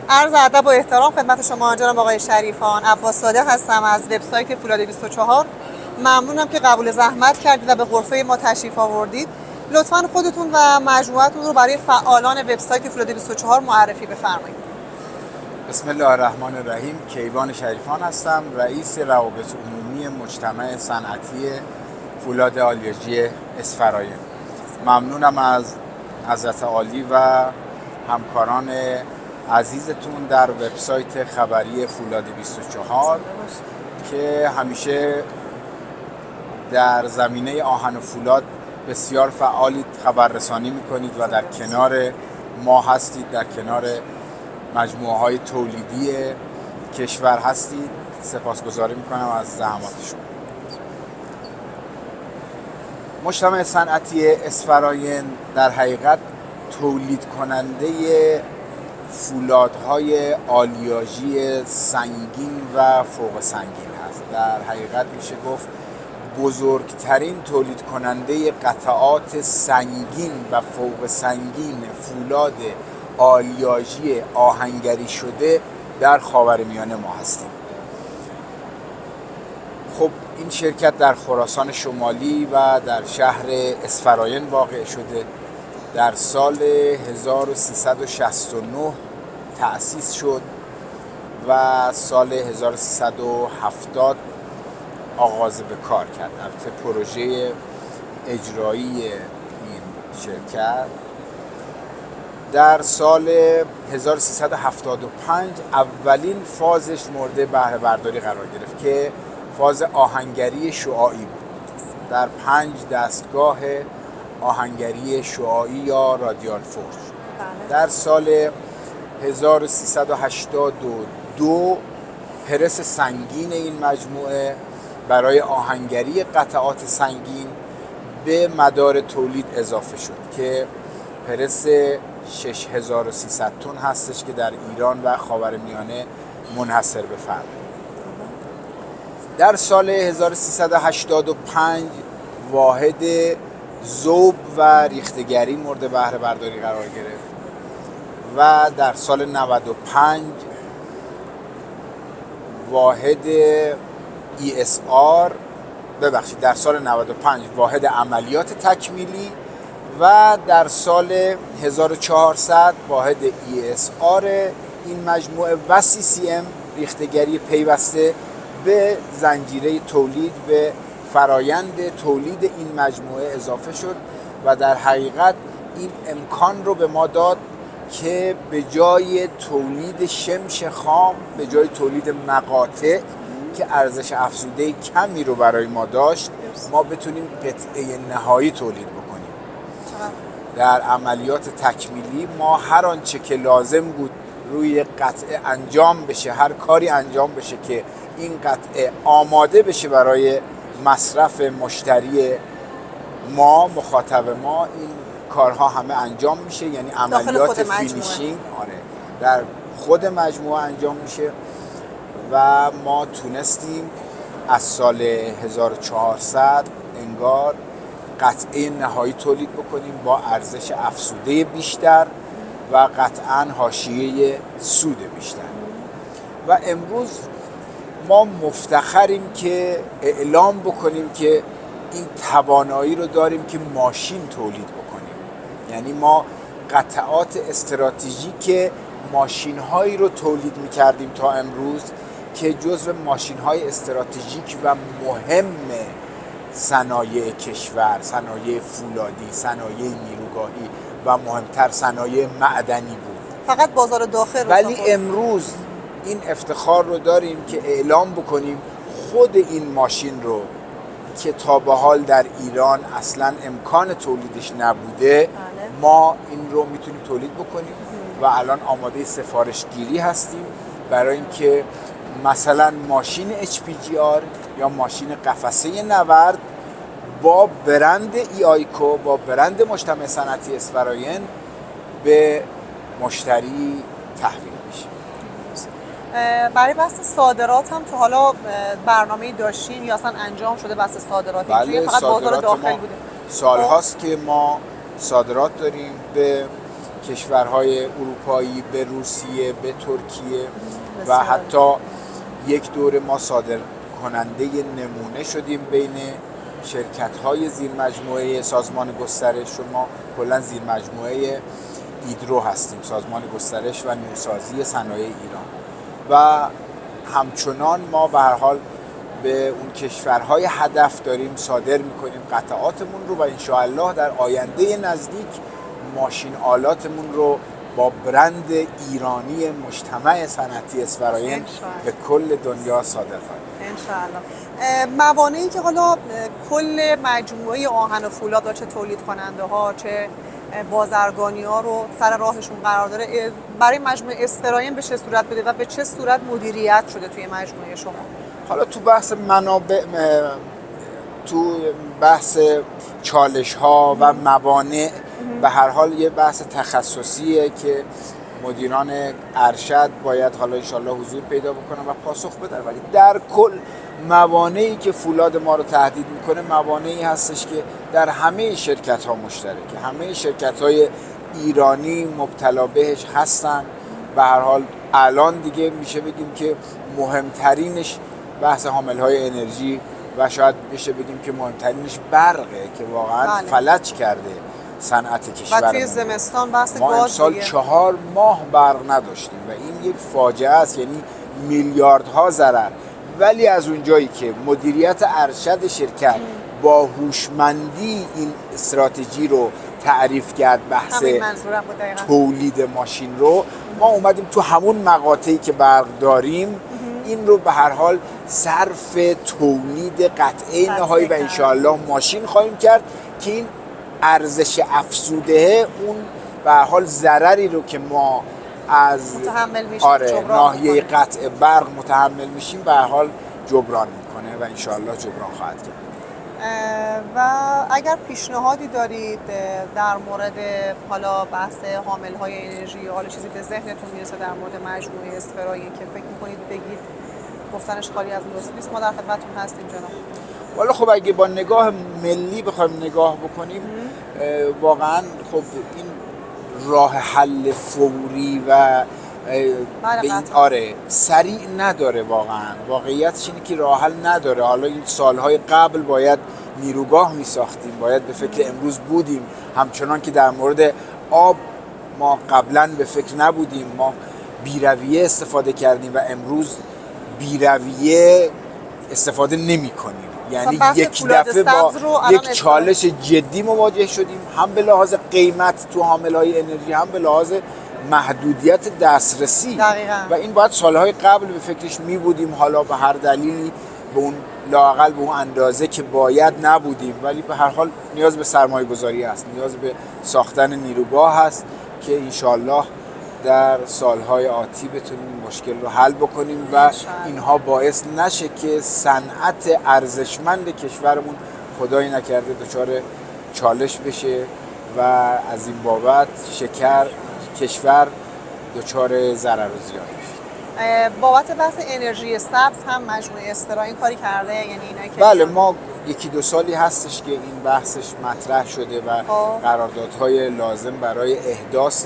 عرض ادب و احترام خدمت شما جناب آقای شریفان. عباس صادق هستم از وبسایت فولاد 24. ممنونم که قبول زحمت کردید و به غرفه ما تشریف آوردید. لطفاً خودتون و مجموعتون رو برای فعالان وبسایت فولاد 24 معرفی بفرمایید. بسم الله الرحمن الرحیم. کیوان شریفان هستم، رئیس روابط عمومی مجتمع صنعتی فولاد آلیاژی اسفراین. ممنونم از حضرت عالی و همکاران عزیزتون در وبسایت خبری فولاد 24 که همیشه در زمینه آهن و فولاد بسیار فعالید، خبررسانی میکنید و در کنار ما هستید، در کنار مجموعه های تولیدی کشور هستید. سپاسگزاری میکنم از زحماتشون. مجتمع صنعتی اسفراین در حقیقت تولید کننده فولادهای آلیاژی سنگین و فوق سنگین هست. در حقیقت میشه گفت بزرگترین تولید کننده قطعات سنگین و فوق سنگین فولاد آلیاژی آهنگری شده در خاورمیانه ما هستیم. خب این شرکت در خراسان شمالی و در شهر اسفراین واقع شده. در سال 1369 تأسیس شد و سال 1370 آغاز به کار کرد. البته پروژه اجرایی این شرکت در سال 1375 اولین فازش مورد بهره برداری قرار گرفت که فاز آهنگری شعاعی بود در 5 دستگاه آهنگری شعاعی یا رادیال فورج. در سال 1382 پرس سنگین این مجموعه برای آهنگری قطعات سنگین به مدار تولید اضافه شد که پرس 6300 تن هستش که در ایران و خاورمیانه منحصر به فرد. در سال 1385 واحد ذوب و ریختگری مورد بهره برداری قرار گرفت و در سال 95 واحد ESR در سال 95 واحد عملیات تکمیلی و در سال 1400 واحد ESR این مجموعه و CCM ریختگری پیوسته به زنجیره تولید، به فرایند تولید این مجموعه اضافه شد و در حقیقت این امکان رو به ما داد که به جای تولید شمش خام، به جای تولید مقاطع که ارزش افزوده کمی رو برای ما داشت، ما بتونیم قطعه نهایی تولید بکنیم. در عملیات تکمیلی ما هر آنچه که لازم بود روی قطعه انجام بشه، هر کاری انجام بشه که این قطعه آماده بشه برای مصرف مشتری ما، مخاطب ما، این کارها همه انجام میشه. یعنی عملیات فینیشینگ در خود مجموعه انجام میشه و ما تونستیم از سال 1400 انگار قطعه نهایی تولید بکنیم با ارزش افزوده بیشتر و قطعاً حاشیه سود بیشتر. و امروز ما مفتخریم که اعلام بکنیم که این توانایی رو داریم که ماشین تولید بکنیم. یعنی ما قطعات استراتژیک ماشین هایی رو تولید میکردیم تا امروز که جزو ماشین های استراتژیک و مهم صنایع کشور، صنایع فولادی، صنایع نیروگاهی و مهمتر صنایع معدنی بود. فقط بازار داخل. ولی امروز این افتخار رو داریم که اعلام بکنیم خود این ماشین رو که تا به حال در ایران اصلا امکان تولیدش نبوده، ما این رو میتونیم تولید بکنیم و الان آماده سفارش گیری هستیم برای اینکه مثلا ماشین HPGR یا ماشین قفسه نورد با برند ایایکو، با برند مجتمع صنعتی اسفراین به مشتری تحویل میشه. برای بحث صادرات هم تا حالا برنامه‌ای داشتین یا اصلا انجام شده بحث صادراتی؟ بله، فقط بازار داخل بوده. سال هاست که ما صادرات داریم به کشورهای اروپایی، به روسیه، به ترکیه و حتی یک دوره ما صادر کننده نمونه شدیم بین شرکت‌های زیر مجموعه سازمان گسترش. ما کلا زیر مجموعه ایدرو هستیم، سازمان گسترش و نوسازی صنایع ایران، و همچنان ما به هر حال به اون کشورهای هدف داریم صادر میکنیم قطعاتمون رو و انشاءالله در آینده نزدیک ماشین آلاتمون رو با برند ایرانی مجتمع صنعتی اسفراین به کل دنیا صادر کنیم انشاءالله. موانعی که حالا کل مجموعه آهن و فولاد، چه تولید کننده ها چه بازرگانی ها رو سر راهشون قرار داره، برای مجموعه اسفراین به چه صورت بوده و به چه صورت مدیریت شده توی مجموعه شما؟ حالا تو بحث منابع، تو بحث چالش ها و موانع، به هر حال یه بحث تخصصیه که مدیران ارشد باید حالا انشالله حضور پیدا بکنن و پاسخ بدن، ولی در کل موانعی که فولاد ما رو تهدید میکنه موانعی هستش که در همه شرکت ها مشترکه، همه شرکت های ایرانی مبتلا بهش هستن. به هر حال الان دیگه میشه بگیم که مهمترینش بحث حامل های انرژی و شاید بشه بگیم که مهمترینش برقه که واقعا فلج کرده صنعت کشورمون. و توی زمستان بحث ما امسال 4 ماه برق نداشتیم و این یک فاجعه است، یعنی میلیاردها ضرر. ولی از اونجایی که مدیریت ارشد شرکت با هوشمندی این استراتژی رو تعریف کرد، بحث تولید ماشین رو، ما اومدیم تو همون مقاطعی که برق داریم این رو به هر حال صرف تولید قطعه نهایی و انشاءالله ماشین خواهیم کرد که این ارزش افزوده اون به هر حال ضرری رو که ما از ناحیه قطع برق متحمل میشیم به هر حال جبران میکنه و انشاءالله جبران خواهد کرد. و اگر پیشنهادی دارید در مورد حالا بحث حامل‌های انرژی، حالا چیزی به ذهنتون میرسه در مورد مجموعه اسفراین که فکر می‌کنید بگید، گفتنش خالی از لطف نیست، ما در خدمتتون هستیم جناب. والا خب اگه با نگاه ملی بخوایم نگاه بکنیم، واقعا خب این راه حل فوری و به این سریع نداره. واقعیتش اینه که راه حل نداره. حالا این سالهای قبل باید نیروگاه میساختیم، باید به فکر امروز بودیم، همچنان که در مورد آب ما قبلا به فکر نبودیم، ما بیرویه استفاده کردیم و امروز بیرویه استفاده نمی کنیم. یعنی یک دفعه با یک چالش جدی مواجه شدیم، هم به لحاظ قیمت تو حامل‌های انرژی، هم به لحاظ محدودیت دسترسی. دقیقاً. و این باید سالهای قبل به فکرش می بودیم، حالا به هر دلیلی به اون لااقل به اون اندازه که باید نبودیم، ولی به هر حال نیاز به سرمایه گذاری هست، نیاز به ساختن نیروگاه هست که انشالله در سالهای آتی بتونیم مشکل رو حل بکنیم و اینها باعث نشه که صنعت ارزشمند کشورمون خدایی نکرده دچار چالش بشه و از این بابت کشور دچار ضرر و زیان بشه. بابت بحث انرژی سبز هم مجموعه اسفراین کاری کرده؟ یعنی اینا که بله، ما 1-2 سالی هستش که این بحثش مطرح شده و قراردادهای لازم برای احداث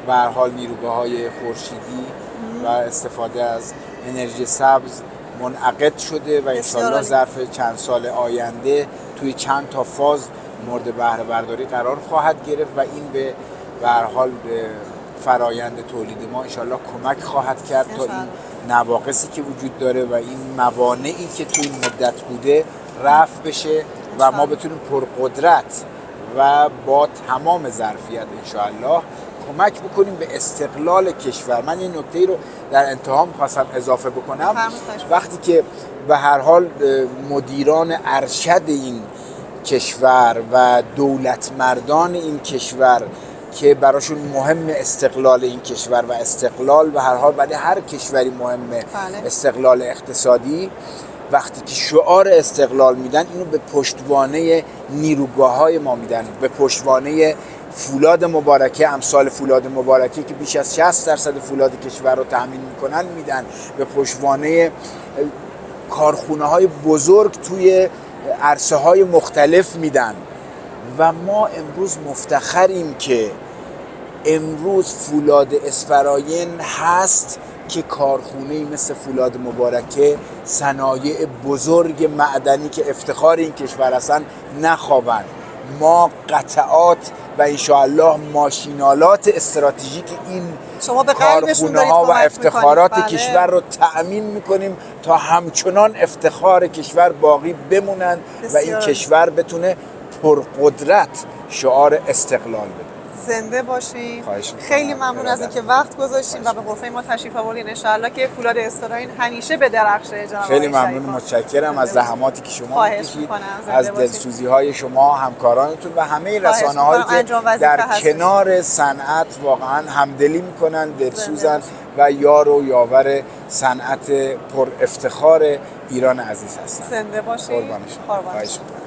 به هر حال نیروگاه‌های خورشیدی و استفاده از انرژی سبز منعقد شده و انشاءالله ظرف چند سال آینده توی چند تا فاز مورد بهره برداری قرار خواهد گرفت و این به هر حال به فرایند تولید ما انشاءالله کمک خواهد کرد تا این نواقصی که وجود داره و این موانعی که توی این مدت بوده رفع بشه و ما بتونیم پرقدرت و با تمام ظرفیت انشاءالله کمک بکنیم به استقلال کشور. من این نکته رو در انتها می‌خواستم اضافه بکنم. وقتی که به هر حال مدیران ارشد این کشور و دولتمردان این کشور که براشون مهم استقلال این کشور و استقلال به هر حال برای هر کشوری مهمه، استقلال اقتصادی، وقتی که شعار استقلال میدن اینو به پشتوانه نیروگاه‌های ما میدن، به پشتوانه فولاد مبارکه، امثال فولاد مبارکه که بیش از 60% فولاد کشور رو تامین میکنن میدن، به پشتوانه کارخونه‌های بزرگ توی عرصه‌های مختلف میدن و ما امروز مفتخریم که امروز فولاد اسفراین هست که کارخونه‌ای مثل فولاد مبارکه، صنایع بزرگ معدنی که افتخار این کشور هستن نخوابن. ما قطعات و انشاءالله ماشینالات استراتژیک این شما به قلبشون دارید کارخونه‌ها و کمک افتخارات می‌کنید. بله. کشور رو تأمین میکنیم تا همچنان افتخار کشور باقی بمونن و این بسیار. کشور بتونه پرقدرت شعار استقلال بده. زنده باشین. خواهش می‌کنم. خیلی ممنون از اینکه وقت گذاشتین و به غرفه ما تشریف آوردین. انشاءالله که فولاد اسفراین همیشه به درخشه. جناب خیلی آقای ممنون، شریفان. متشکرم از زنده زحماتی که شما خواهش می‌کشید، می‌کنم. زنده از باشید. دلسوزی‌های شما، همکارانتون و همه خواهش رسانه‌هایی می‌کنم. که انجام وظیفه در هستش. کنار صنعت واقعا همدلی میکنن، دلسوزن باشید. و یار و یاور صنعت پر افتخار ایران عزیز هستن. زنده باشین. قربان شما. قربان خواهش شما. می‌کنم.